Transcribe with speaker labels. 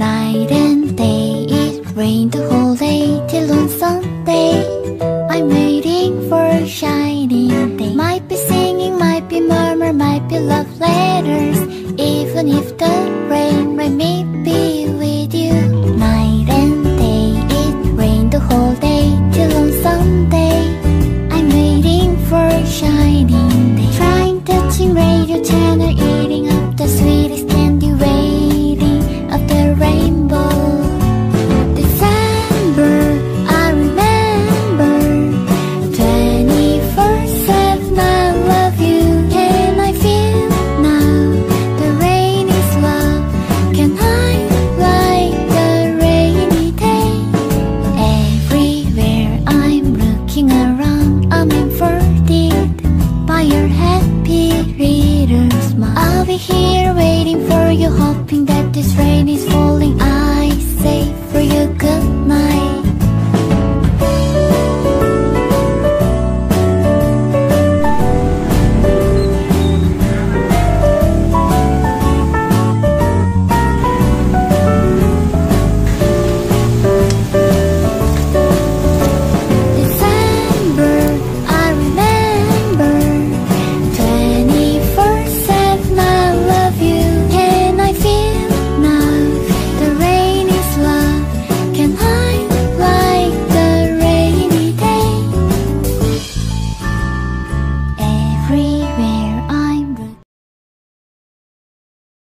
Speaker 1: Night and day, it rained the whole day till on Sunday. I'm waiting for a shining day. Might be singing, might be murmur, might be love letters. Even if the rain may be with you. Night and day, it rained the whole day till on Sunday. I'm waiting for a shining day. Trying touching radio channel, eating up the sweetest candy, waiting of the rainbow. December, I remember 24/7 I love you. Can I feel now the rain is love? Can I like the rainy day? Everywhere I'm looking around, I'm comforted by your happy little smile. I'll be here waiting for you, hoping that